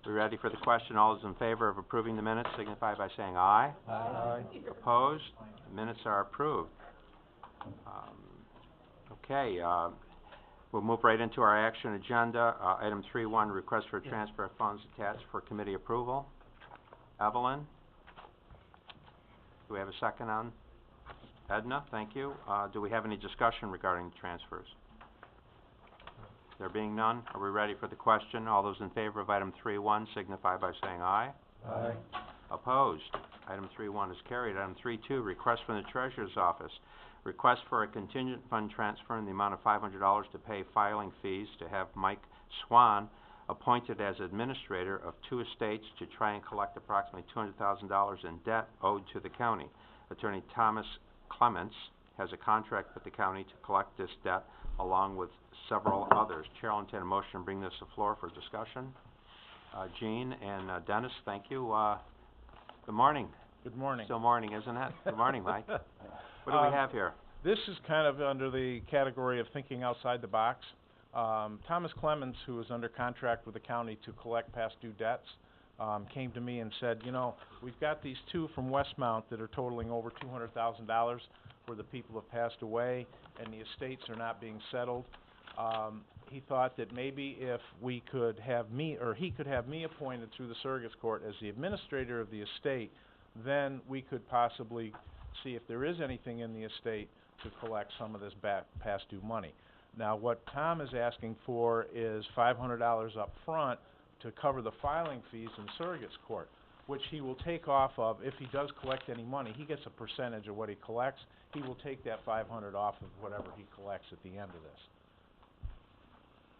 We ready for the question? All those in favor of approving the minutes signify by saying aye. Aye. Opposed? The minutes are approved. Okay, we'll move right into our action agenda. Item 3.1, request for transfer of funds attached for committee approval. Evelyn? Do we have a second on? Edna, thank you. Do we have any discussion regarding transfers? There being none, are we ready for the question? All those in favor of item 3.1 signify by saying aye. Aye. Opposed? Item 3.1 is carried. Item 3.2, request from the Treasurer's Office. Request for a contingent fund transfer in the amount of $500 to pay filing fees to have Mike Swan appointed as administrator of two estates to try and collect approximately $200,000 in debt owed to the county. Attorney Thomas Clements has a contract with the county to collect this debt along with several others. Chair will entertain a motion to bring this to the floor for discussion. Jean and Dennis, thank you. Good morning. Good morning. Still morning, isn't it? Good morning, Mike. What do we have here? This is kind of under the category of thinking outside the box. Thomas Clements, who is under contract with the county to collect past due debts, came to me and said, you know, we've got these two from Westmount that are totaling over $200,000 where the people have passed away and the estates are not being settled. He thought that maybe if we could have me, or he could have me appointed through the Surrogates Court as the administrator of the estate, then we could possibly see if there is anything in the estate to collect some of this past due money. Now, what Tom is asking for is $500 up front to cover the filing fees in Surrogates Court, which he will take off of. If he does collect any money, he gets a percentage of what he collects. He will take that $500 off of whatever he collects at the end of this.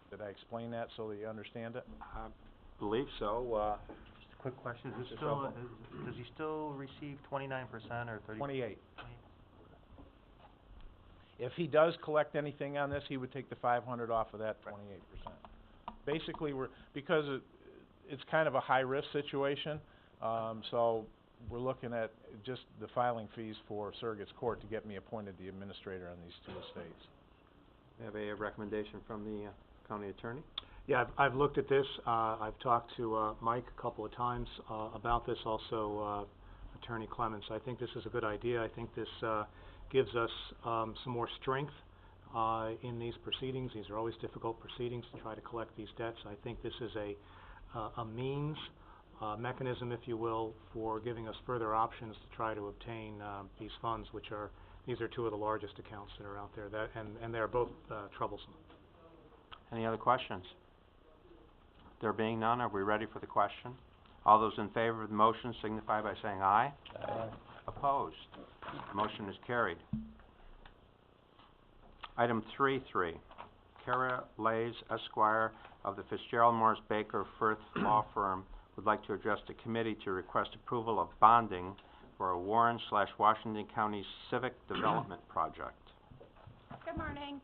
Did I explain that so that you understand it? I believe so. Just a quick question, does he still receive 29% or 30%? 28. If he does collect anything on this, he would take the 500 off of that 28%. Basically, because it's kind of a high-risk situation, so we're looking at just the filing fees for Surrogates Court to get me appointed the administrator on these two estates. We have a recommendation from the county attorney. Yeah, I've looked at this. I've talked to Mike a couple of times about this, also Attorney Clements. I think this is a good idea. I think this gives us some more strength in these proceedings. These are always difficult proceedings to try to collect these debts. I think this is a means, mechanism, if you will, for giving us further options to try to obtain these funds, these are two of the largest accounts that are out there, and they're both troublesome. Any other questions? There being none, are we ready for the question? All those in favor of the motion signify by saying aye. Aye. Opposed? The motion is carried. Item 3.3, Kara Lays, Esquire, of the Fitzgerald Morris Baker Firth Law Firm, would like to address the committee to request approval of bonding for a Warren/Washington County Civic Development Project. Good morning.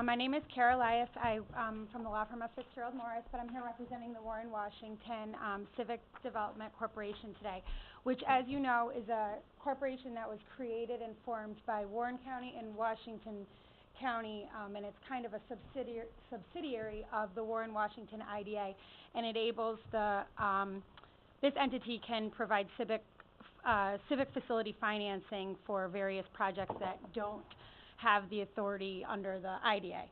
My name is Kara Elias. I'm from the law firm of Fitzgerald Morris, but I'm here representing the Warren Washington Civic Development Corporation today, which, as you know, is a corporation that was created and formed by Warren County and Washington County, and it's kind of a subsidiary of the Warren Washington IDA, and enables the this entity can provide civic facility financing for various projects that don't have the authority under the IDA.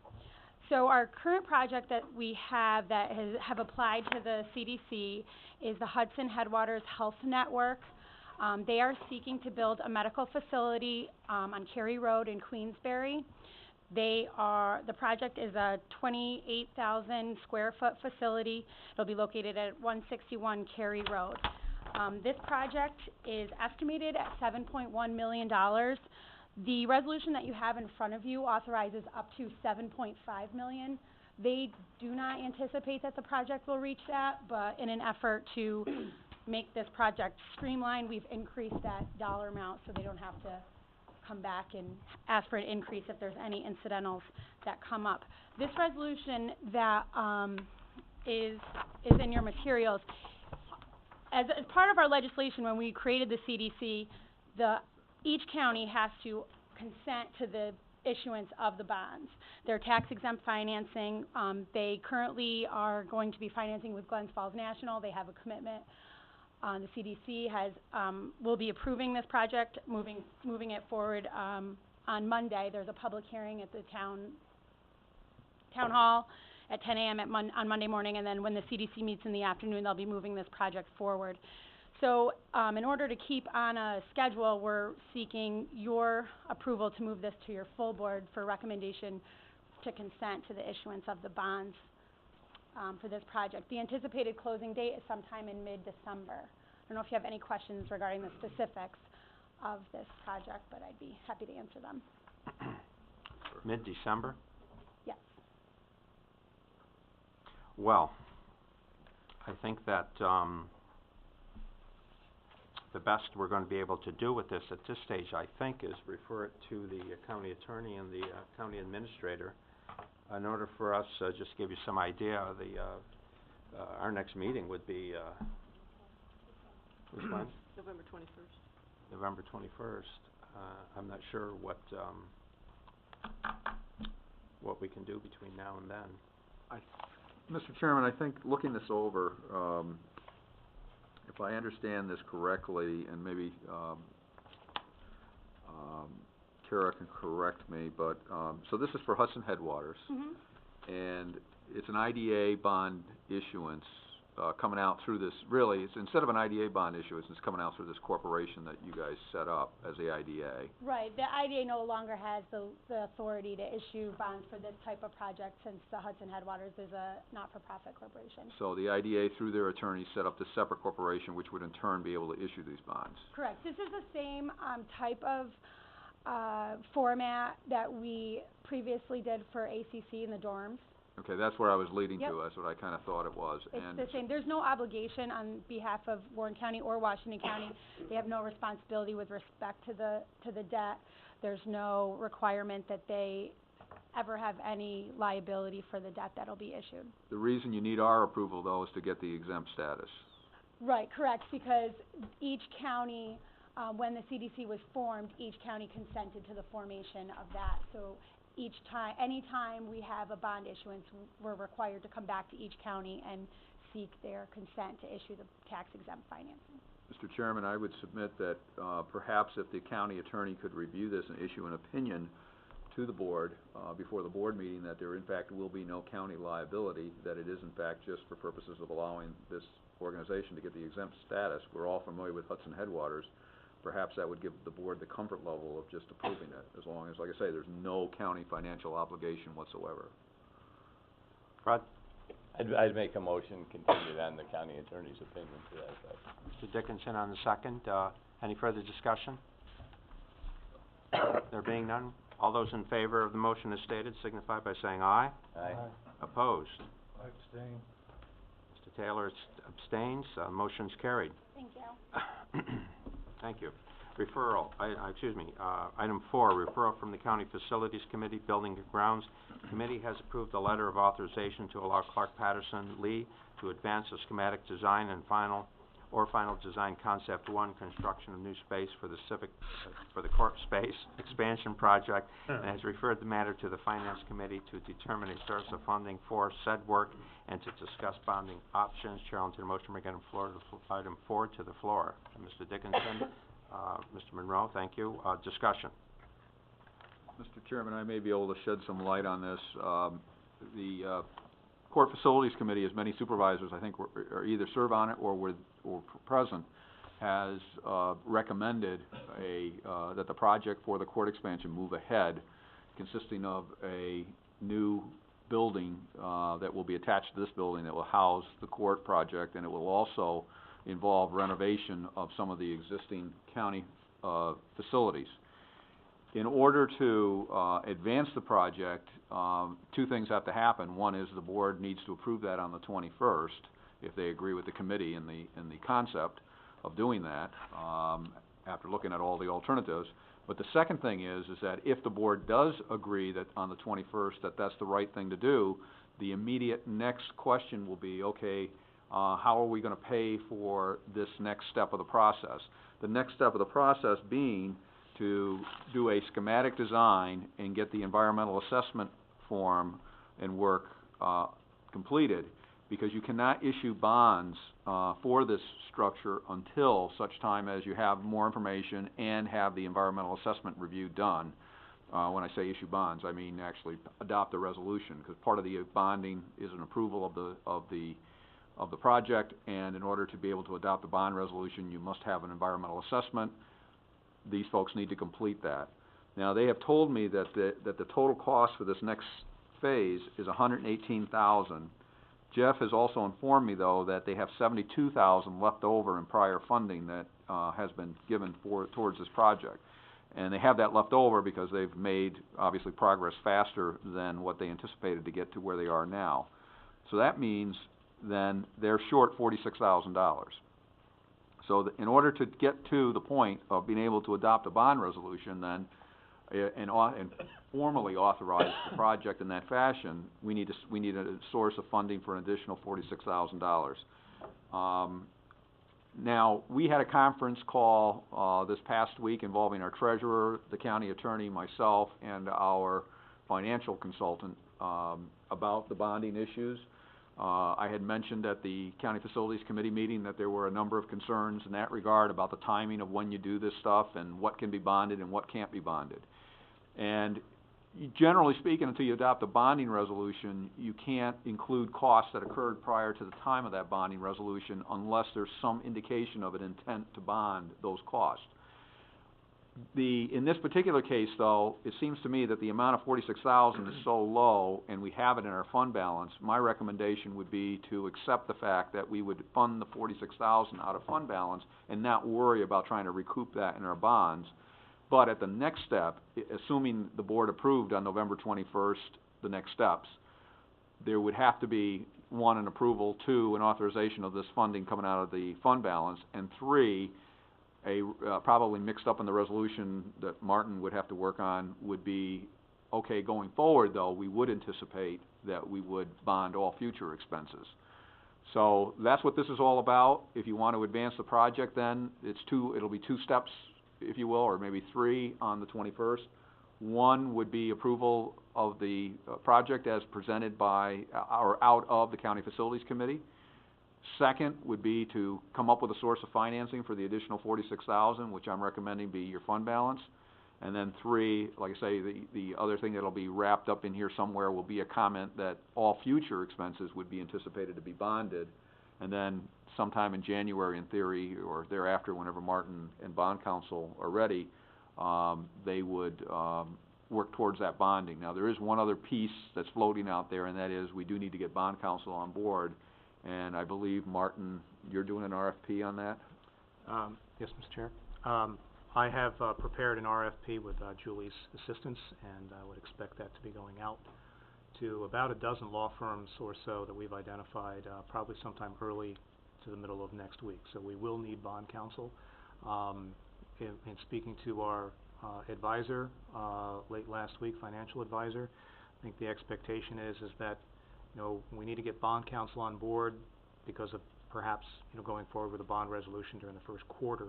So our current project that we have that have applied to the CDC is the Hudson Headwaters Health Network. They are seeking to build a medical facility on Cary Road in Queensbury. The project is a 28,000 square foot facility. It'll be located at 161 Cary Road. This project is estimated at $7.1 million. The resolution that you have in front of you authorizes up to $7.5 million. They do not anticipate that the project will reach that, but in an effort to make this project streamlined, we've increased that dollar amount so they don't have to come back and ask for an increase if there's any incidentals that come up. This resolution that is in your materials, as part of our legislation when we created the CDC, each county has to consent to the issuance of the bonds. They're tax-exempt financing. They currently are going to be financing with Glens Falls National. They have a commitment. The CDC will be approving this project, moving it forward. On Monday, there's a public hearing at the town hall at 10 a.m. on Monday morning, and then when the CDC meets in the afternoon, they'll be moving this project forward. So, in order to keep on a schedule, we're seeking your approval to move this to your full board for recommendation to consent to the issuance of the bonds, for this project. The anticipated closing date is sometime in mid-December. I don't know if you have any questions regarding the specifics of this project, but I'd be happy to answer them. Mid-December? Yes. Well, I think that, the best we're going to be able to do with this at this stage, I think, is refer it to the county attorney and the county administrator. In order for us, just to give you some idea, our next meeting would be, which one? November 21st. November 21st. I'm not sure what we can do between now and then. Mr. Chairman, I think looking this over, if I understand this correctly, and maybe Kara can correct me, but so this is for Hudson Headwaters, and it's an IDA bond issuance coming out through this. Really, it's instead of an IDA bond issuance, it's coming out through this corporation that you guys set up as the IDA. Right. The IDA no longer has the authority to issue bonds for this type of project, since the Hudson Headwaters is a not-for-profit corporation. So the IDA, through their attorneys, set up this separate corporation, which would in turn be able to issue these bonds. Correct. This is the same type of format that we previously did for ACC in the dorms. Okay, that's where I was leading Yep. to. That's what I kind of thought it was. It's And the same. There's no obligation on behalf of Warren County or Washington County. They have no responsibility with respect to the debt. There's no requirement that they ever have any liability for the debt that'll be issued. the reason you need our approval, though, is to get the exempt status. Right, correct, because each county, when the CDC was formed, each county consented to the formation of that. So anytime we have a bond issuance, we're required to come back to each county and seek their consent to issue the tax-exempt financing. Mr. Chairman, I would submit that perhaps if the county attorney could review this and issue an opinion to the board before the board meeting that there in fact will be no county liability, that it is in fact just for purposes of allowing this organization to get the exempt status. We're all familiar with Hudson Headwaters. Perhaps that would give the board the comfort level of just approving it, as long as, like I say, there's no county financial obligation whatsoever. Rod? I'd make a motion contingent on the county attorney's opinion to that effect. Mr. Dickinson on the second. Any further discussion? There being none, all those in favor of the motion as stated signify by saying aye. Aye. Opposed? I abstain. Mr. Taylor abstains. Motion's carried. Thank you. Thank you. Referral, item 4, referral from the County Facilities Committee, Building and Grounds. Committee has approved a letter of authorization to allow Clark Patterson Lee to advance a schematic design and final design concept 1, construction of new space for the court space expansion project, and has referred the matter to the Finance Committee to determine a source of funding for said work and to discuss bonding options. Chair, I'll entertain a motion regarding item 4 to the floor. Mr. Dickinson, Mr. Monroe, thank you. Discussion. Mr. Chairman, I may be able to shed some light on this. The Court Facilities Committee, as many supervisors I think are either serve on it or present, has recommended that the project for the court expansion move ahead, consisting of a new building that will be attached to this building that will house the court project, and it will also involve renovation of some of the existing county facilities. In order to advance the project, 2 things have to happen. One is the board needs to approve that on the 21st, if they agree with the committee in the concept of doing that, after looking at all the alternatives. But the second thing is that if the board does agree that on the 21st that that's the right thing to do, the immediate next question will be, okay, how are we going to pay for this next step of the process? The next step of the process being to do a schematic design and get the environmental assessment form and work, completed, because you cannot issue bonds, for this structure until such time as you have more information and have the environmental assessment review done. When I say issue bonds, I mean actually adopt a resolution, because part of the bonding is an approval of the project, and in order to be able to adopt a bond resolution, you must have an environmental assessment. These folks need to complete that. Now, they have told me that the total cost for this next phase is $118,000. Jeff has also informed me, though, that they have $72,000 left over in prior funding that has been given towards this project. And they have that left over because they've made, obviously, progress faster than what they anticipated to get to where they are now. So that means then they're short $46,000. So in order to get to the point of being able to adopt a bond resolution then, and formally authorize the project in that fashion, we need a source of funding for an additional $46,000. Now, we had a conference call this past week involving our treasurer, the county attorney, myself, and our financial consultant about the bonding issues. I had mentioned at the County Facilities Committee meeting that there were a number of concerns in that regard about the timing of when you do this stuff and what can be bonded and what can't be bonded. And generally speaking, until you adopt a bonding resolution, you can't include costs that occurred prior to the time of that bonding resolution unless there's some indication of an intent to bond those costs. In this particular case, though, it seems to me that the amount of $46,000 is so low, and we have it in our fund balance. My recommendation would be to accept the fact that we would fund the $46,000 out of fund balance and not worry about trying to recoup that in our bonds. But at the next step, assuming the board approved on November 21st, the next steps, there would have to be, 1, an approval, 2, an authorization of this funding coming out of the fund balance, and 3, probably mixed up in the resolution that Martin would have to work on would be, okay, going forward, though, we would anticipate that we would bond all future expenses. So that's what this is all about. If you want to advance the project, then it'll be 2 steps, if you will, or maybe 3 on the 21st. 1 would be approval of the project as presented by, or out of the County Facilities Committee. 2nd would be to come up with a source of financing for the additional $46,000, which I'm recommending be your fund balance. And then 3, like I say, the other thing that'll be wrapped up in here somewhere will be a comment that all future expenses would be anticipated to be bonded. And then sometime in January, in theory, or thereafter, whenever Martin and bond counsel are ready, they would work towards that bonding. Now, there is one other piece that's floating out there, and that is we do need to get bond counsel on board. And I believe, Martin, you're doing an RFP on that? Yes, Mr. Chair. I have prepared an RFP with Julie's assistance, and I would expect that to be going out to about a dozen law firms or so that we've identified, probably sometime early to the middle of next week. So we will need bond counsel. In speaking to our advisor late last week, financial advisor, I think the expectation is that we need to get bond counsel on board because of perhaps, going forward with a bond resolution during the first quarter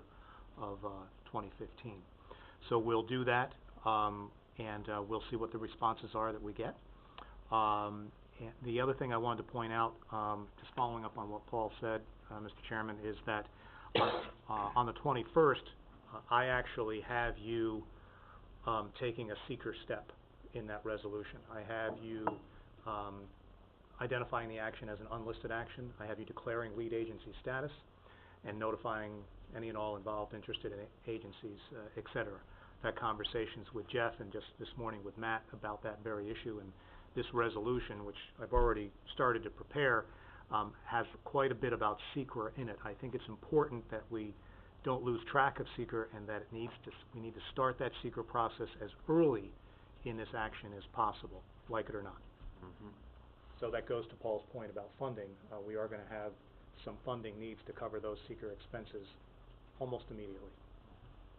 of 2015. So we'll do that, and we'll see what the responses are that we get. And the other thing I wanted to point out, just following up on what Paul said, Mr. Chairman, is that on the 21st, I actually have you taking a seeker step in that resolution. I have you identifying the action as an unlisted action. I have you declaring lead agency status and notifying any and all involved interested in agencies, et cetera. I've had conversations with Jeff and just this morning with Matt about that very issue, and this resolution, which I've already started to prepare, has quite a bit about SEQR in it. I think it's important that we don't lose track of SEQR, and that we need to start that SEQR process as early in this action as possible, like it or not. Mm-hmm. So that goes to Paul's point about funding. We are going to have some funding needs to cover those SEQR expenses almost immediately.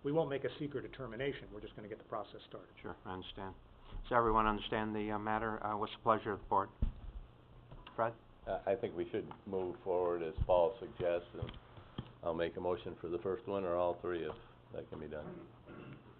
We won't make a SEQR determination. We're just going to get the process started. Sure, I understand. Does everyone understand the matter? What's the pleasure of the board? Fred? I think we should move forward as Paul suggests, and I'll make a motion for the first one or all 3 if that can be done.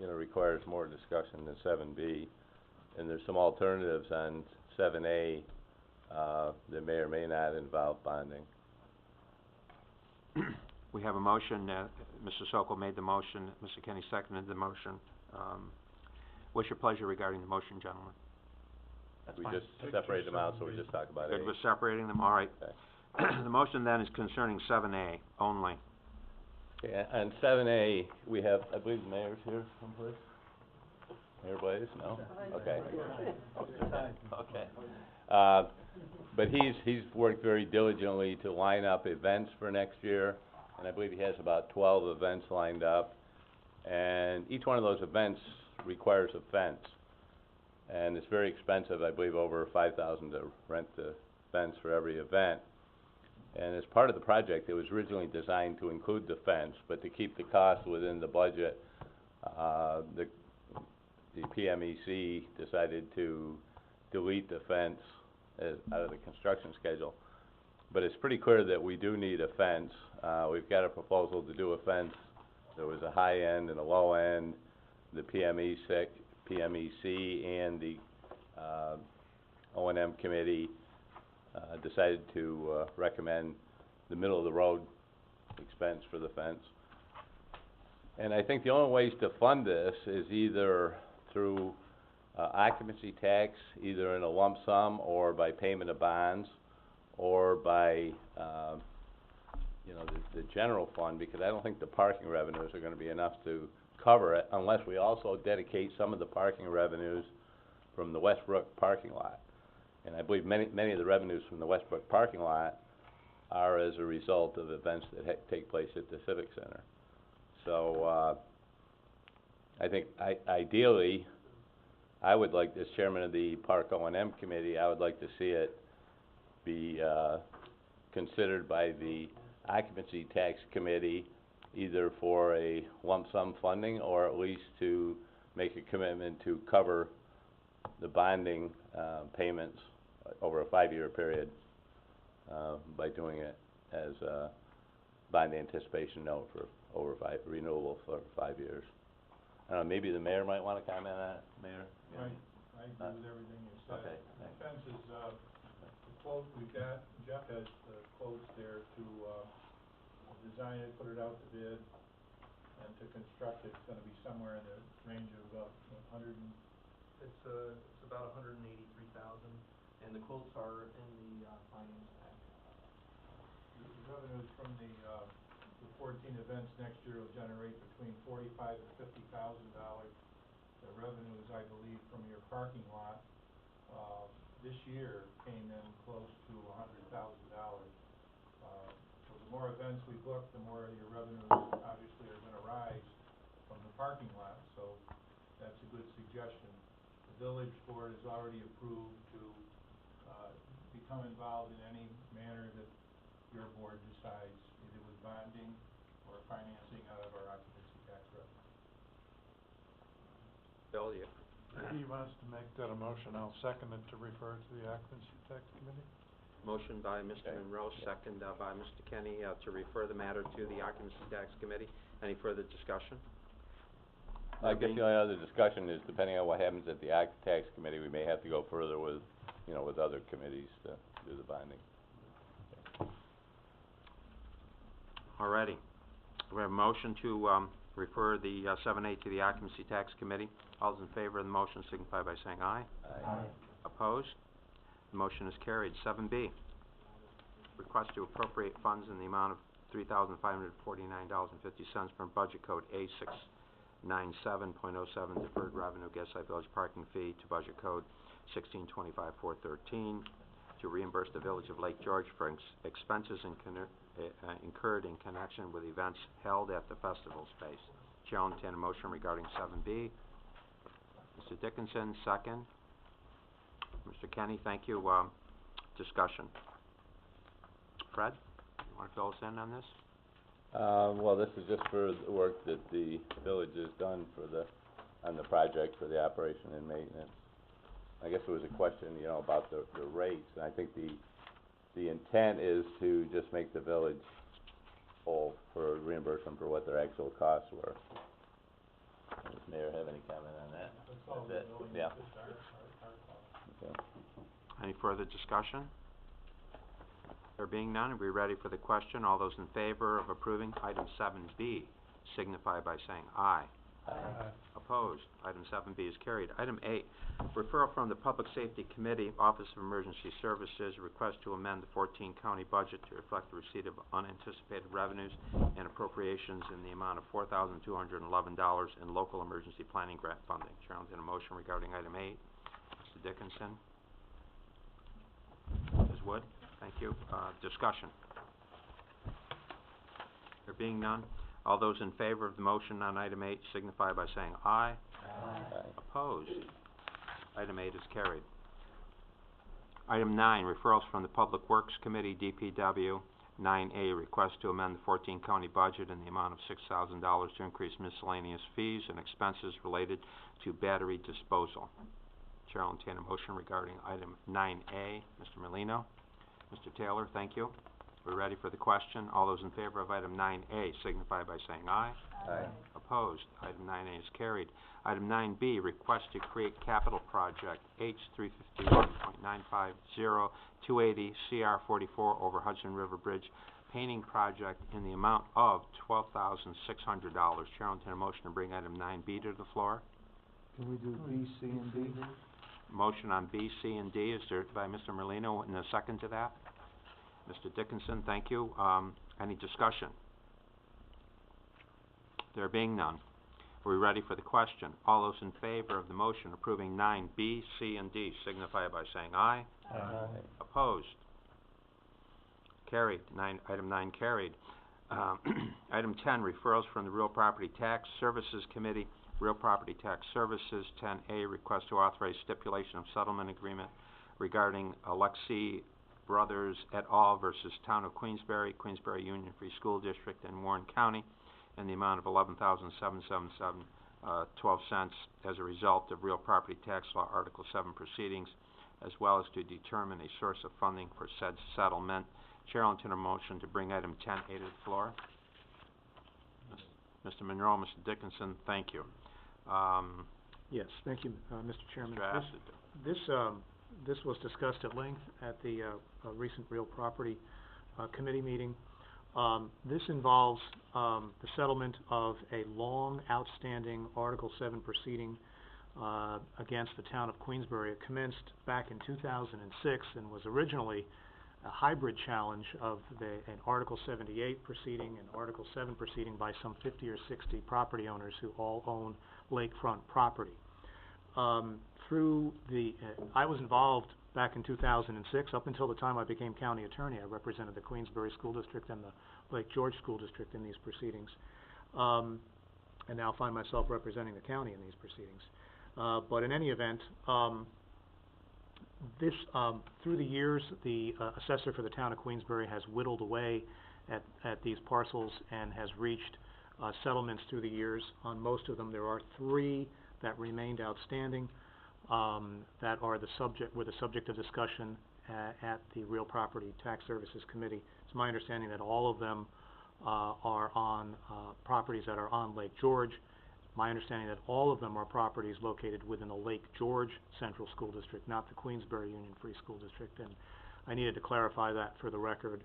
requires more discussion than 7B. And there's some alternatives on 7A, that may or may not involve bonding. We have a motion, Mr. Sokol made the motion, Mr. Kenny seconded the motion. What's your pleasure regarding the motion, gentlemen? We just separate them out, so we just talk about A. Good with separating them, all right. Okay. The motion then is concerning 7A only. Yeah, and 7A, we have, I believe the mayor's here someplace? Mayor Blaze, no? Okay. Okay. But he's worked very diligently to line up events for next year, and I believe he has about 12 events lined up. And each one of those events requires a fence, and it's very expensive, I believe over $5,000 to rent the fence for every event. And as part of the project, it was originally designed to include the fence, but to keep the cost within the budget, the PMEC decided to delete the fence out of the construction schedule. But it's pretty clear that we do need a fence. We've got a proposal to do a fence. There was a high end and a low end. The PMEC and the O&M committee decided to recommend the middle of the road expense for the fence. And I think the only ways to fund this is either through occupancy tax, either in a lump sum or by payment of bonds, or by the general fund, because I don't think the parking revenues are going to be enough to cover it unless we also dedicate some of the parking revenues from the Westbrook parking lot. And I believe many of the revenues from the Westbrook parking lot are as a result of events that take place at the Civic Center. So I think ideally, I would like, as chairman of the Park O&M committee, I would like to see it be considered by the occupancy tax committee, either for a lump sum funding or at least to make a commitment to cover the bonding payments over a 5-year period by doing it as a bond anticipation note for renewable for 5 years. I don't know, maybe the mayor might want to comment on that, Mayor? Right, I agree with everything you said. Okay, The fence is, the quote we've got, Jeff has the quotes there to, design it, put it out to bid, and to construct it, it's gonna be somewhere in the range of about It's about $183,000, and the quotes are in the finance packet. the revenues from the 14 events next year will generate between $45,000 and $50,000. The revenues, I believe, from your parking lot, this year came in close to $100,000. So the more events we book, the more your revenues obviously are gonna rise from the parking lot, so that's a good suggestion. The village board has already approved to, become involved in any manner that your board decides, either with bonding or financing out of our occupancy tax revenue. Bill, you? He wants to make that a motion, I'll second it to refer to the occupancy tax committee. Motion by Mr. Okay. Monroe, second by Mr. Kenny, to refer the matter to the Occupancy Tax Committee. Any further discussion? I guess the only other discussion is, depending on what happens at the tax committee, we may have to go further with, with other committees to do the bonding. Alrighty. We have a motion to refer the 7A to the Occupancy Tax Committee. All those in favor of the motion signify by saying aye. Aye. Opposed? The motion is carried. 7B, request to appropriate funds in the amount of $3,549.50 from Budget Code A697.07 Deferred Revenue Gaslight Village Parking Fee to Budget Code 1625-413 to reimburse the Village of Lake George for expenses incurred in connection with events held at the festival space. Chair will entertain a motion regarding 7B. Mr. Dickinson, second. Mr. Kenny, thank you. Discussion. Fred, you want to fill us in on this? Well, this is just for the work that the village has done on the project for the operation and maintenance. I guess there was a question, about the rates, and I think the intent is to just make the village whole for reimbursement for what their actual costs were. Does the mayor have any comment on that? That's it, yeah. Okay. Any further discussion? There being none, are we ready for the question? All those in favor of approving item 7B signify by saying aye. Aye. Opposed? Item 7B is carried. Item 8, referral from the Public Safety Committee, Office of Emergency Services, request to amend the 14 county budget to reflect the receipt of unanticipated revenues and appropriations in the amount of $4,211 in local emergency planning grant funding. Chair will entertain a motion regarding item 8. Mr. Dickinson? Ms. Wood? Thank you. Discussion. There being none, all those in favor of the motion on item 8 signify by saying aye. Aye. Opposed? Item 8 is carried. Item 9, referrals from the Public Works Committee, DPW. 9A, request to amend the 14 county budget in the amount of $6,000 to increase miscellaneous fees and expenses related to battery disposal. Chair will entertain a motion regarding item 9A. Mr. Merlino? Mr. Taylor, thank you. We're ready for the question. All those in favor of item 9A signify by saying aye. Aye. Opposed? Item 9A is carried. Item 9B, request to create capital project H351.950 280 CR 44 over Hudson River Bridge painting project in the amount of $12,600. Chair will entertain a motion to bring item 9B to the floor. Can we do B, C, and D? Motion on B, C, and D is there by Mr. Merlino, and a second to that? Mr. Dickinson, thank you. Any discussion? There being none, are we ready for the question? All those in favor of the motion approving 9B, C, and D signify by saying aye. Aye. Opposed? Carried. Item 9 carried. Item 10, referrals from the Real Property Tax Services Committee. Real Property Tax Services. 10A, request to authorize stipulation of settlement agreement regarding Alexi Brothers et al. Versus Town of Queensbury, Queensbury Union Free School District, and Warren County, in the amount of $11,777.12 as a result of real property tax law Article 7 proceedings, as well as to determine a source of funding for said settlement. Chair will entertain a motion to bring item 10A to the floor. Mr. Monroe, Mr. Dickinson, thank you. Yes, thank you, Mr. Chairman. Mr. Assett. This was discussed at length at the recent Real Property Committee meeting. This involves the settlement of a long outstanding Article 7 proceeding against the town of Queensbury. It commenced back in 2006 and was originally a hybrid challenge of an Article 78 proceeding and Article 7 proceeding by some 50 or 60 property owners who all own lakefront property. I was involved back in 2006, up until the time I became county attorney. I represented the Queensbury School District and the Lake George School District in these proceedings, and now find myself representing the county in these proceedings. But in any event, through the years, the assessor for the town of Queensbury has whittled away at these parcels and has reached settlements through the years. On most of them, there are 3 that remained outstanding that are the subject of discussion at the Real Property Tax Services Committee. It's my understanding that all of them are on properties that are on Lake George. My understanding that all of them are properties located within the Lake George Central School District, not the Queensbury Union Free School District, and I needed to clarify that for the record.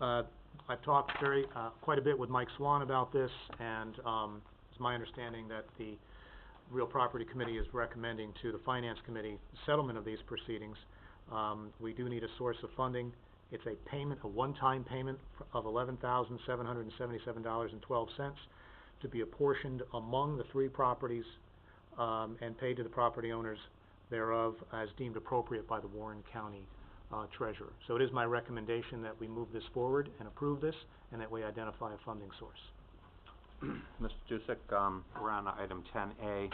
I've talked quite a bit with Mike Swan about this, and it's my understanding that the Real Property Committee is recommending to the Finance Committee settlement of these proceedings. We do need a source of funding. It's a one-time payment of $11,777.12 to be apportioned among the 3 properties and paid to the property owners thereof as deemed appropriate by the Warren County Treasurer. So it is my recommendation that we move this forward and approve this, and that we identify a funding source. Mr. Jusek, we're on item 10A.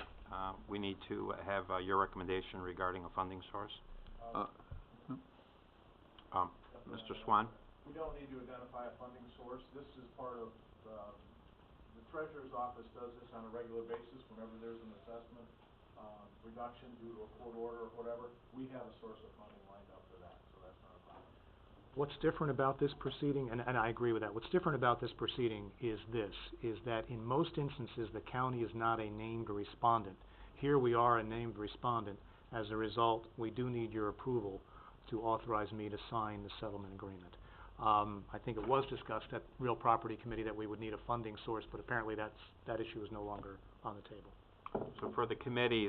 We need to have your recommendation regarding a funding source. Mr. Swan? We don't need to identify a funding source. This is part of, the Treasurer's Office does this on a regular basis whenever there's an assessment reduction due to a court order or whatever. We have a source of funding lined up for that, so that's not a problem. What's different about this proceeding, and I agree with that, what's different about this proceeding is that in most instances, the county is not a named respondent. Here we are a named respondent. As a result, we do need your approval to authorize me to sign the settlement agreement. I think it was discussed at Real Property Committee that we would need a funding source, but apparently that issue is no longer on the table. So for the committee,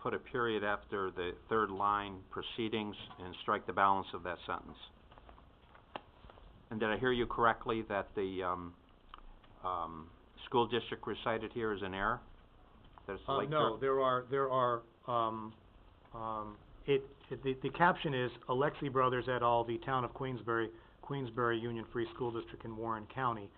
put a period after the third line, proceedings, and strike the balance of that sentence. And did I hear you correctly that the, school district recited here is an error? That it's Lake No, there are, the caption is Alexi Brothers et al., the Town of Queensbury, Queensbury Union Free School District in Warren County.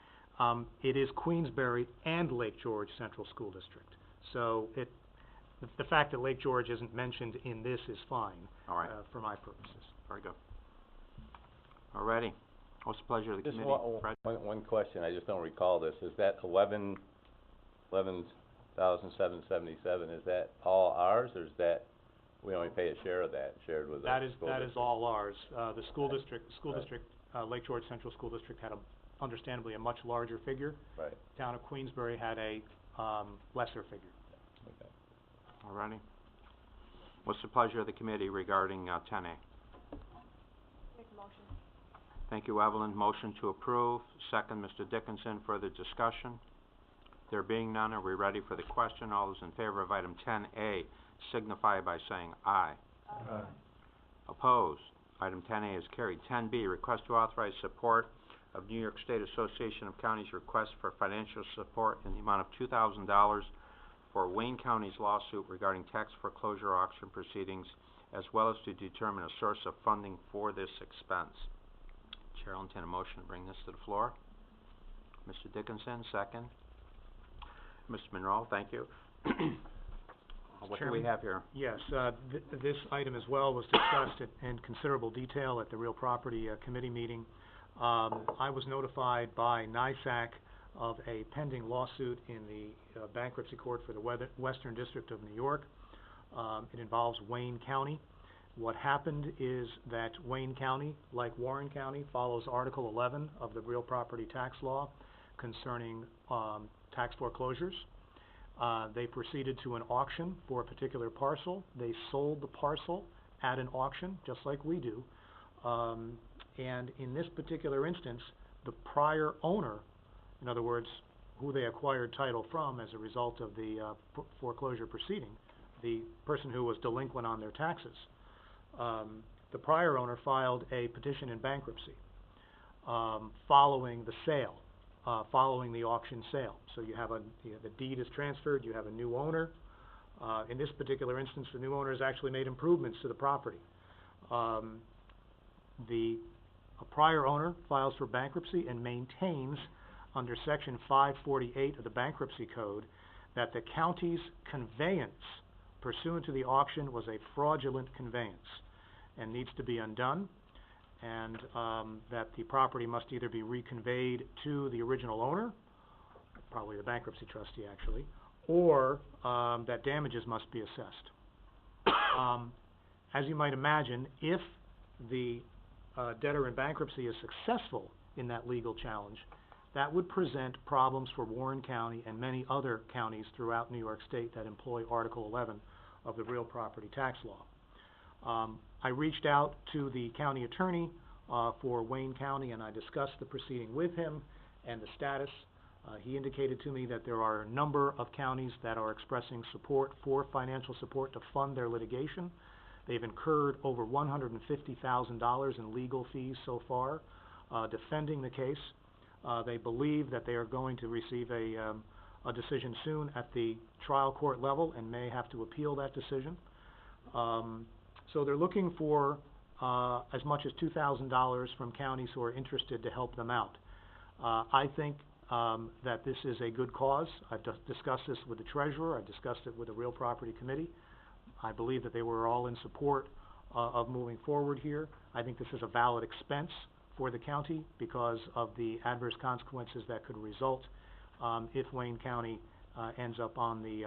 It is Queensbury and Lake George Central School District. So the fact that Lake George isn't mentioned in this is fine. All right. For my purposes. Very good. All righty. What's the pleasure of the Just committee? Fred? one question, I just don't recall this, is that $11,777, is that all ours, or is that, we only pay a share of that, shared with the school That is district? all ours. The school district, Right. Lake George Central School District had understandably a much larger figure. Right, Town of Queensbury had a, lesser figure. okay. All righty. What's the pleasure of the committee regarding, 10A? Make a motion. Thank you, Evelyn. Motion to approve. Second, Mr. Dickinson. Further discussion? There being none, are we ready for the question? All those in favor of item 10A signify by saying aye. Aye. Opposed? Item 10A is carried. 10B, request to authorize support of New York State Association of Counties request for financial support in the amount of $2,000 for Wayne County's lawsuit regarding tax foreclosure auction proceedings, as well as to determine a source of funding for this expense. Chair will entertain a motion to bring this to the floor. Mr. Dickinson, second. Mr. Monroe, thank you. What do we Chairman? have here? Yes, this item as well was discussed in considerable detail at the Real Property Committee meeting. I was notified by NYSAC of a pending lawsuit in the bankruptcy court for the Western District of New York. It involves Wayne County. What happened is that Wayne County, like Warren County, follows Article 11 of the Real Property Tax Law concerning tax foreclosures. They proceeded to an auction for a particular parcel. They sold the parcel at an auction, just like we do. And in this particular instance, the prior owner, in other words, who they acquired title from as a result of the foreclosure proceeding, the person who was delinquent on their taxes, the prior owner filed a petition in bankruptcy following the sale. Following the auction sale. So you have the deed is transferred, you have a new owner. In this particular instance, the new owner has actually made improvements to the property. A prior owner files for bankruptcy and maintains under Section 548 of the Bankruptcy Code that the county's conveyance pursuant to the auction was a fraudulent conveyance and needs to be undone, and that the property must either be reconveyed to the original owner, probably the bankruptcy trustee actually, or that damages must be assessed. As you might imagine, if the debtor in bankruptcy is successful in that legal challenge, that would present problems for Warren County and many other counties throughout New York State that employ Article 11 of the Real Property Tax Law. I reached out to the county attorney for Wayne County, and I discussed the proceeding with him and the status. He indicated to me that there are a number of counties that are expressing support for financial support to fund their litigation. They've incurred over $150,000 in legal fees so far defending the case. They believe that they are going to receive a decision soon at the trial court level and may have to appeal that decision. So they're looking for as much as $2,000 from counties who are interested to help them out. I think that this is a good cause. I've discussed this with the treasurer. I've discussed it with the Real Property Committee. I believe that they were all in support of moving forward here. I think this is a valid expense for the county because of the adverse consequences that could result if Wayne County ends up on the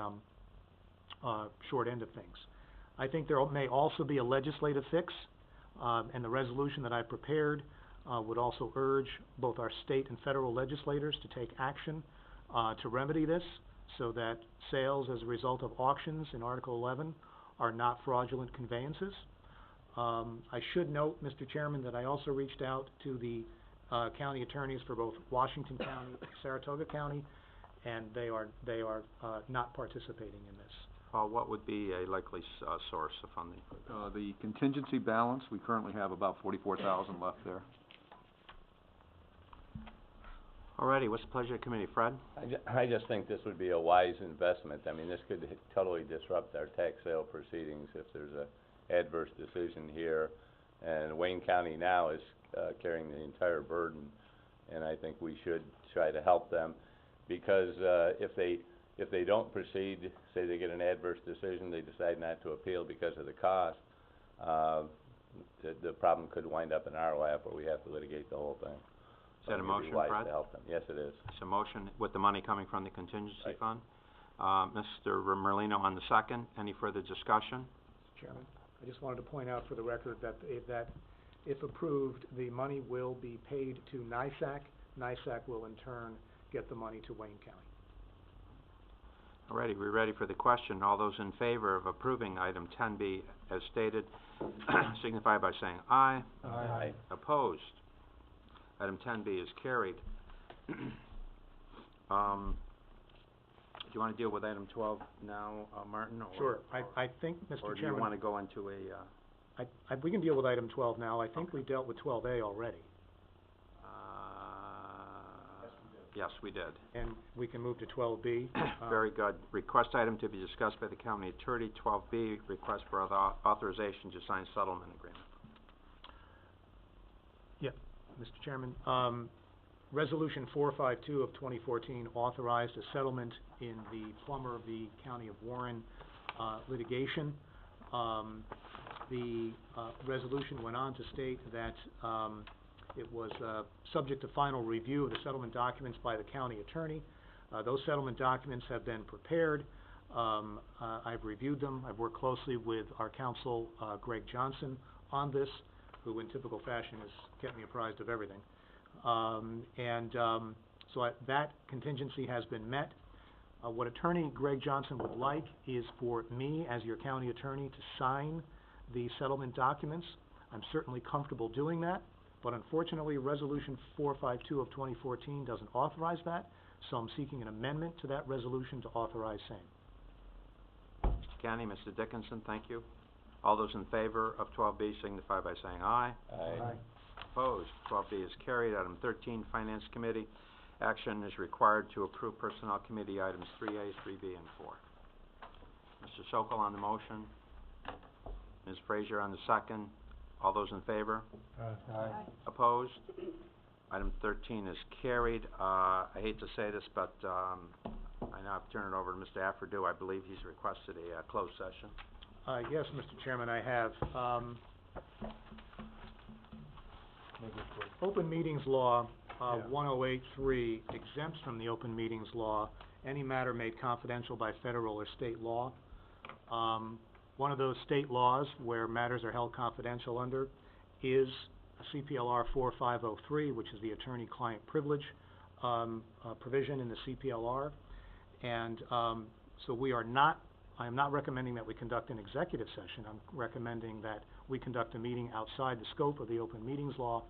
short end of things. I think there may also be a legislative fix And the resolution that I prepared, would also urge both our state and federal legislators to take action, to remedy this, so that sales as a result of auctions in Article 11 are not fraudulent conveyances. I should note, Mr. Chairman, that I also reached out to the county attorneys for both Washington County and Saratoga County, and they are not participating in this. Paul, what would be a likely source of funding? The contingency balance, we currently have about 44,000 left there. Alrighty, what's the pleasure of the committee? Fred? I just think this would be a wise investment. I mean, this could totally disrupt our tax sale proceedings if there's a adverse decision here. And Wayne County now is carrying the entire burden, and I think we should try to help them, because if they don't proceed, say they get an adverse decision, they decide not to appeal because of the cost, the problem could wind up in our lap where we have to litigate the whole thing. Is that a So motion, it'd be wise Fred? to help them. Yes, it is. It's a motion with the money coming from the contingency Right. fund. Mr. Merlino on the second. Any further discussion? Mr. Chairman, I just wanted to point out for the record that if approved, the money will be paid to NISAC. NISAC will in turn get the money to Wayne County. Alrighty, we're ready for the question. All those in favor of approving item 10B as stated, signify by saying aye. Aye. Opposed? Item 10B is carried. Do you want to deal with item 12 now, Martin, or? Sure. I think, Mr. Chairman. Or do you want to go into a, we can deal with item 12 now. I think we dealt with 12A already, yes, we did. and we can move to 12B. Very good. Request item to be discussed by the county attorney, 12B, request for authorization to sign settlement agreement. Mr. Chairman, Resolution 452 of 2014 authorized a settlement in the Plummer v. County of Warren litigation. The resolution went on to state that it was subject to final review of the settlement documents by the county attorney. Those settlement documents have been prepared. I've reviewed them. I've worked closely with our counsel, Greg Johnson, on this, who in typical fashion has kept me apprised of everything. So that contingency has been met. What Attorney Greg Johnson would like is for me, as your county attorney, to sign the settlement documents. I'm certainly comfortable doing that, but unfortunately, Resolution 452 of 2014 doesn't authorize that, so I'm seeking an amendment to that resolution to authorize same. Mr. Kenny, Mr. Dickinson, thank you. All those in favor of 12B signify by saying aye. Aye. Opposed? 12B is carried. Item 13, Finance Committee. Action is required to approve Personnel Committee items 3A, 3B, and 4. Mr. Sokol on the motion. Ms. Frazier on the second. All those in favor? Aye. Opposed? Item 13 is carried. I hate to say this, but I now have to turn it over to Mr. Afferdew. I believe he's requested a closed session. Yes, Mr. Chairman, I have. Make it quick. Open Meetings Law, 1083 exempts from the Open Meetings Law any matter made confidential by federal or state law. One of those state laws where matters are held confidential under is CPLR 4503, which is the attorney-client privilege provision in the CPLR. And so I am not recommending that we conduct an executive session. I'm recommending that we conduct a meeting outside the scope of the Open Meetings Law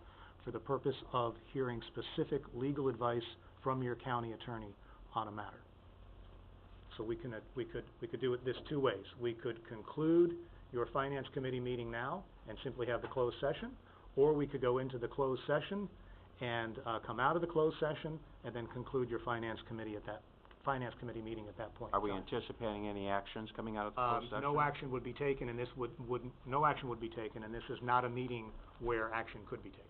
for the purpose of hearing specific legal advice from your county attorney on a matter. So we could do it this two ways. We could conclude your Finance Committee meeting now and simply have the closed session, or we could go into the closed session and come out of the closed session and then conclude your Finance Committee meeting at that point. Are we anticipating any actions coming out of the closed session? No action would be taken, and this no action would be taken, and this is not a meeting where action could be taken.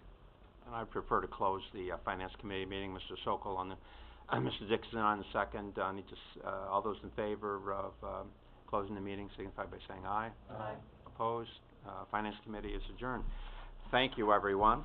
And I'd prefer to close the Finance Committee meeting. Mr. Sokol on the, Mr. Dixon on the second. All those in favor of closing the meeting signify by saying aye. Aye. Opposed? Finance Committee is adjourned. Thank you, everyone.